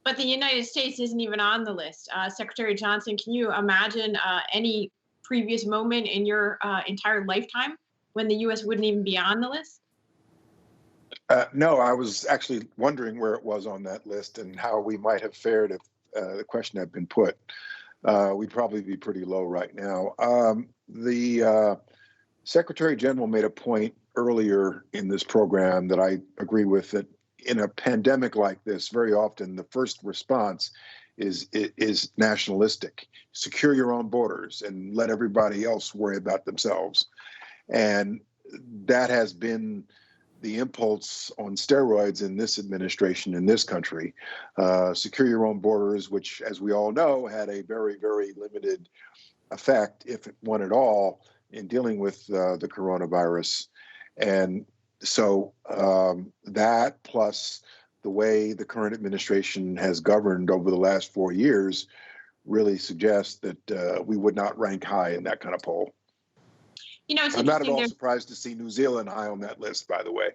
But the United States isn't even on the list. Secretary Johnson, can you imagine any previous moment in your entire lifetime when the U.S. wouldn't even be on the list? No, I was actually wondering where it was on that list and how we might have fared if the question had been put. We'd probably be pretty low right now. The Secretary General made a point earlier in this program that I agree with, that in a pandemic like this, very often the first response is nationalistic. Secure your own borders and let everybody else worry about themselves. And that has been the impulse on steroids in this administration, in this country. Secure your own borders, which, as we all know, had a very, very limited effect, if one at all, in dealing with the coronavirus. And so that, plus the way the current administration has governed over the last 4 years, really suggests that we would not rank high in that kind of poll. You know, it's I'm not at all There's surprised to see New Zealand high on that list, by the way.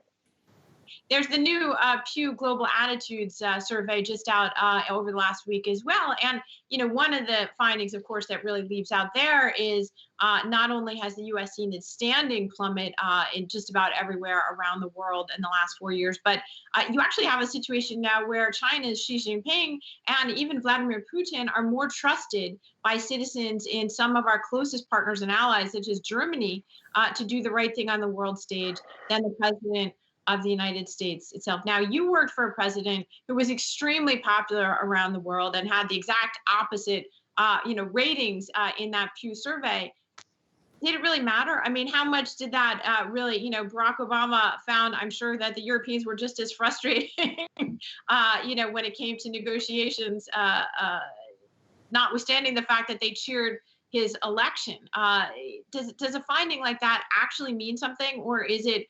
There's the new Pew Global Attitudes survey just out over the last week as well. And, you know, one of the findings, of course, that really leaps out there is not only has the U.S. seen its standing plummet in just about everywhere around the world in the last 4 years, but you actually have a situation now where China's Xi Jinping and even Vladimir Putin are more trusted by citizens in some of our closest partners and allies, such as Germany, to do the right thing on the world stage than the president of the United States itself. Now, you worked for a president who was extremely popular around the world and had the exact opposite, ratings in that Pew survey. Did it really matter? I mean, how much did that really, Barack Obama found, I'm sure, that the Europeans were just as frustrated, when it came to negotiations, notwithstanding the fact that they cheered his election. Does a finding like that actually mean something, or is it,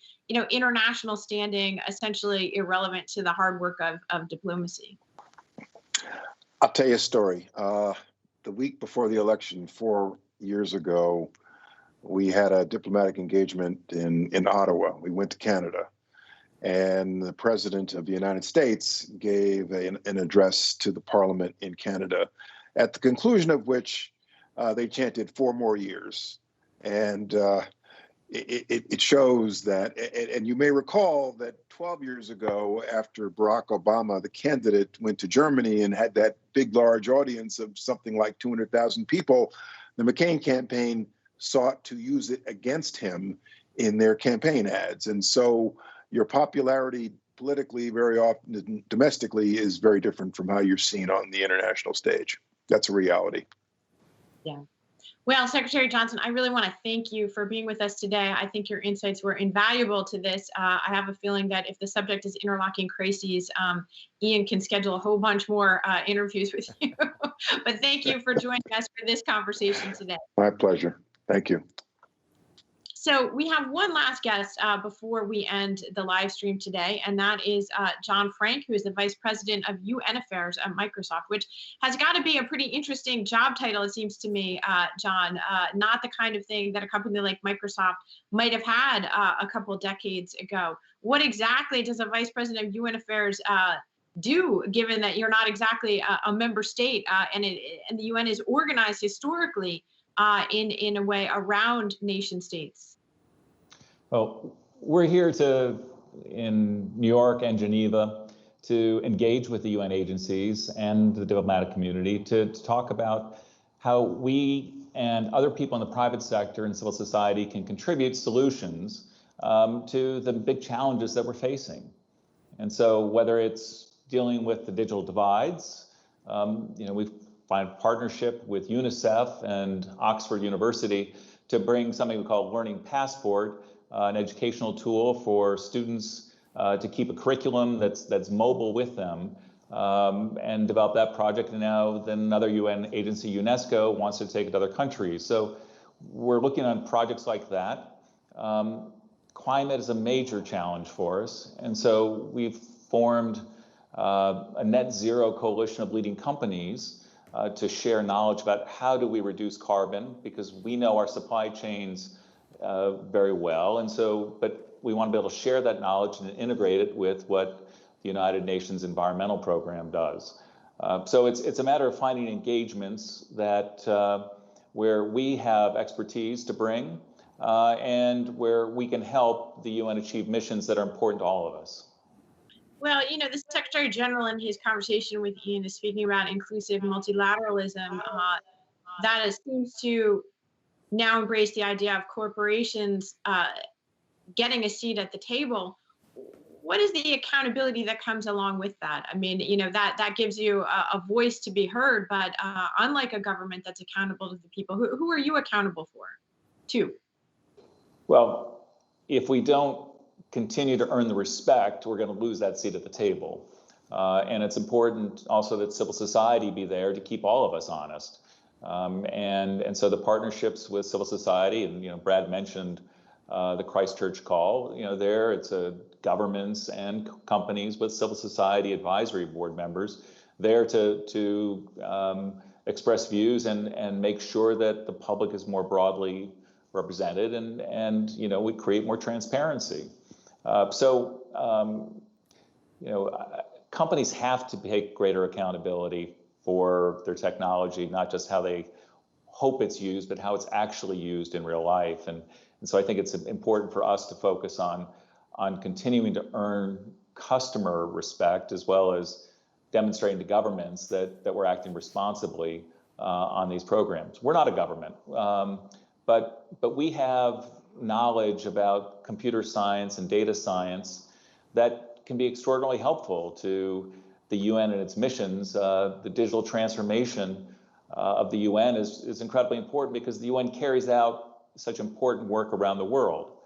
international standing essentially irrelevant to the hard work of diplomacy? I'll tell you a story. The week before the election 4 years ago, we had a diplomatic engagement in Ottawa. We went to Canada, and the President of the United States gave an address to the Parliament in Canada, at the conclusion of which they chanted 4 more years. And it shows that, and you may recall that 12 years ago, after Barack Obama, the candidate, went to Germany and had that big, large audience of something like 200,000 people, the McCain campaign sought to use it against him in their campaign ads. And so your popularity politically, very often domestically, is very different from how you're seen on the international stage. That's a reality. Yeah. Well, Secretary Johnson, I really want to thank you for being with us today. I think your insights were invaluable to this. I have a feeling that if the subject is interlocking crises, Ian can schedule a whole bunch more interviews with you. But thank you for joining us for this conversation today. My pleasure. Thank you. So we have one last guest before we end the live stream today, and that is John Frank, who is the Vice President of UN Affairs at Microsoft, which has got to be a pretty interesting job title, it seems to me, John. Not the kind of thing that a company like Microsoft might have had a couple decades ago. What exactly does a Vice President of UN Affairs do, given that you're not exactly a member state and the UN is organized historically in a way around nation states? Well, we're here in New York and Geneva to engage with the UN agencies and the diplomatic community to talk about how we and other people in the private sector and civil society can contribute solutions to the big challenges that we're facing. And so whether it's dealing with the digital divides, we've found a partnership with UNICEF and Oxford University to bring something we call Learning Passport, an educational tool for students to keep a curriculum that's mobile with them, and develop that project. And now then another UN agency, UNESCO, wants to take it to other countries. So we're looking on projects like that. Climate is a major challenge for us. And so we've formed a net zero coalition of leading companies to share knowledge about how do we reduce carbon, because we know our supply chains very well. And so, but we want to be able to share that knowledge and integrate it with what the United Nations Environmental Program does. So it's a matter of finding engagements that where we have expertise to bring and where we can help the UN achieve missions that are important to all of us. Well, the Secretary General in his conversation with Ian is speaking about inclusive multilateralism that seems to now embrace the idea of corporations getting a seat at the table. What is the accountability that comes along with that? I mean, that gives you a voice to be heard, but unlike a government that's accountable to the people, who are you accountable to? Well, if we don't continue to earn the respect, we're going to lose that seat at the table. And it's important also that civil society be there to keep all of us honest. And so the partnerships with civil society, and Brad mentioned the Christchurch call, there it's governments and companies with civil society advisory board members there to express views and make sure that the public is more broadly represented and we create more transparency. Companies have to take greater accountability for their technology, not just how they hope it's used, but how it's actually used in real life. And so I think it's important for us to focus on continuing to earn customer respect, as well as demonstrating to governments that we're acting responsibly on these programs. We're not a government, but we have knowledge about computer science and data science that can be extraordinarily helpful to the UN and its missions. The digital transformation of the UN is incredibly important because the UN carries out such important work around the world.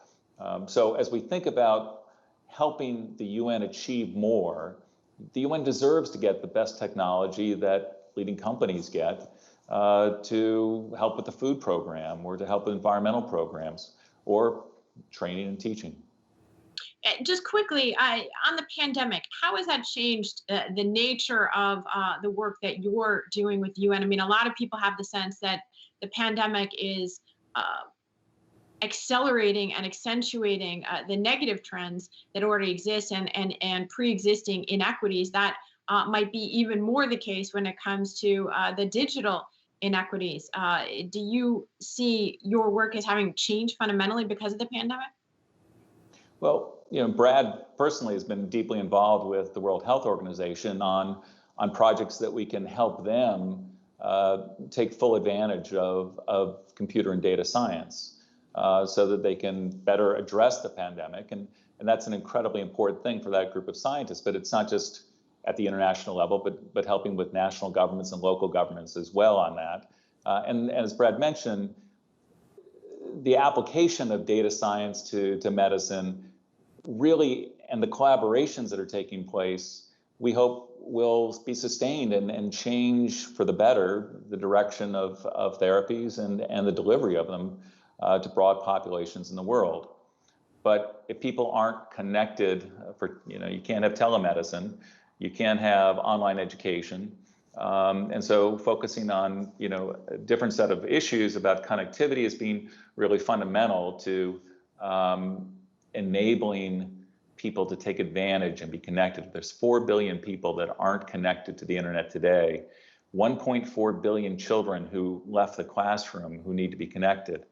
So as we think about helping the UN achieve more, the UN deserves to get the best technology that leading companies get to help with the food program or to help with environmental programs or training and teaching. Just quickly, on the pandemic, how has that changed the nature of the work that you're doing with the UN? I mean, a lot of people have the sense that the pandemic is accelerating and accentuating the negative trends that already exist and pre-existing inequities. That might be even more the case when it comes to the digital inequities. Do you see your work as having changed fundamentally because of the pandemic? Well, Brad personally has been deeply involved with the World Health Organization on projects that we can help them take full advantage of computer and data science so that they can better address the pandemic. And And that's an incredibly important thing for that group of scientists. But it's not just at the international level, but helping with national governments and local governments as well on that. And as Brad mentioned, the application of data science to medicine really, and the collaborations that are taking place, we hope will be sustained and change for the better the direction of therapies and the delivery of them to broad populations in the world. But if people aren't connected, you can't have telemedicine, you can't have online education. And so focusing on, a different set of issues about connectivity as being really fundamental to enabling people to take advantage and be connected. There's 4 billion people that aren't connected to the internet today, 1.4 billion children who left the classroom who need to be connected.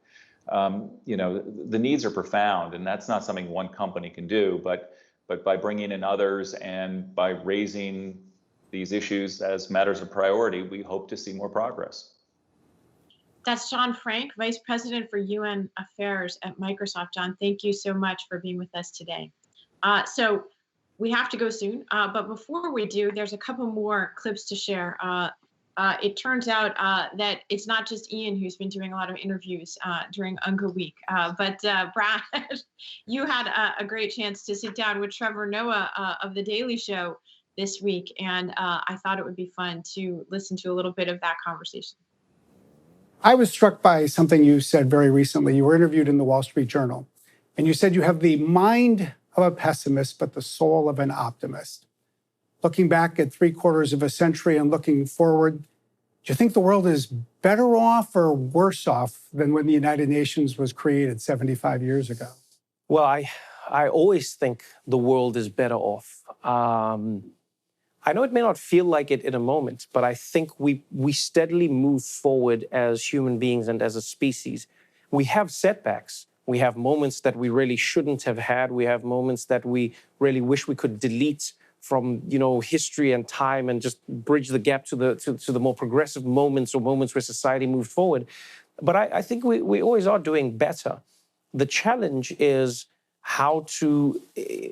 The needs are profound, and that's not something one company can do, but by bringing in others and by raising these issues as matters of priority, we hope to see more progress. That's John Frank, Vice President for UN Affairs at Microsoft. John, thank you so much for being with us today. So we have to go soon, but before we do, there's a couple more clips to share. It turns out that it's not just Ian who's been doing a lot of interviews during UNGA week, but Brad, you had a great chance to sit down with Trevor Noah of The Daily Show this week, and I thought it would be fun to listen to a little bit of that conversation. I was struck by something you said very recently. You were interviewed in the Wall Street Journal, and you said you have the mind of a pessimist, but the soul of an optimist. Looking back at 3/4 of a century and looking forward, do you think the world is better off or worse off than when the United Nations was created 75 years ago? Well, I always think the world is better off. I know it may not feel like it in a moment, but I think we steadily move forward as human beings and as a species. We have setbacks. We have moments that we really shouldn't have had. We have moments that we really wish we could delete from history and time and just bridge the gap to the more progressive moments or moments where society moved forward. But I think we always are doing better. The challenge is how to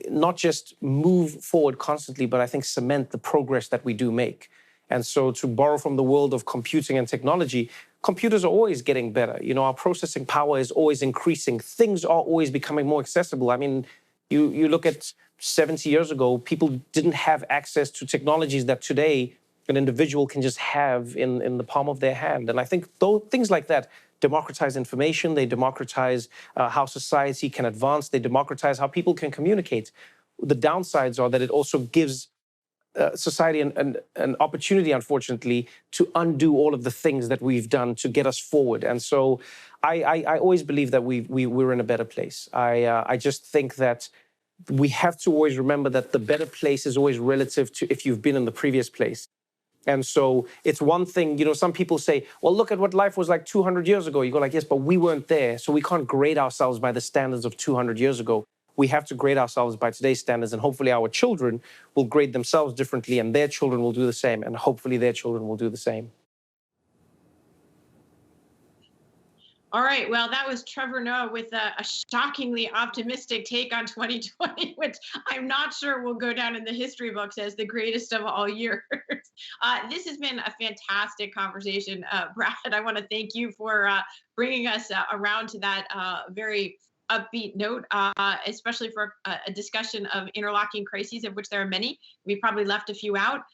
not just move forward constantly, but I think cement the progress that we do make. And so to borrow from the world of computing and technology, computers are always getting better. Our processing power is always increasing. Things are always becoming more accessible. I mean, you look at 70 years ago, people didn't have access to technologies that today an individual can just have in the palm of their hand. And I think things like that democratize information, they democratize how society can advance, they democratize how people can communicate. The downsides are that it also gives society an opportunity, unfortunately, to undo all of the things that we've done to get us forward. And so I always believe that we're in a better place. I just think that we have to always remember that the better place is always relative to if you've been in the previous place. And so it's one thing, some people say, well, look at what life was like 200 years ago. You go like, yes, but we weren't there. So we can't grade ourselves by the standards of 200 years ago. We have to grade ourselves by today's standards, and hopefully our children will grade themselves differently, and their children will do the same, and hopefully their children will do the same. All right, well, that was Trevor Noah with a shockingly optimistic take on 2020, which I'm not sure will go down in the history books as the greatest of all years. This has been a fantastic conversation. Brad, I want to thank you for bringing us around to that very upbeat note, especially for a discussion of interlocking crises, of which there are many. We probably left a few out.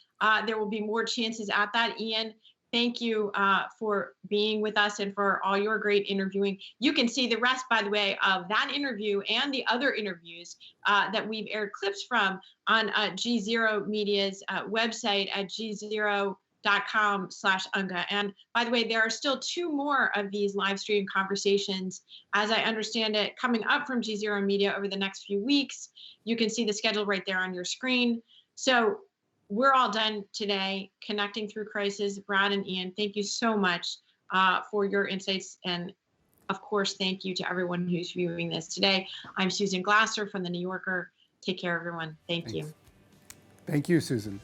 There will be more chances at that. Ian, thank you for being with us and for all your great interviewing. You can see the rest, by the way, of that interview and the other interviews that we've aired clips from on GZERO Media's website at gzero.com/UNGA. And by the way, there are still 2 more of these live stream conversations, as I understand it, coming up from GZERO Media over the next few weeks. You can see the schedule right there on your screen. So we're all done today, Connecting Through Crisis. Brad and Ian, thank you so much for your insights. And of course, thank you to everyone who's viewing this today. I'm Susan Glasser from The New Yorker. Take care, everyone. Thank you. Thank you, Susan.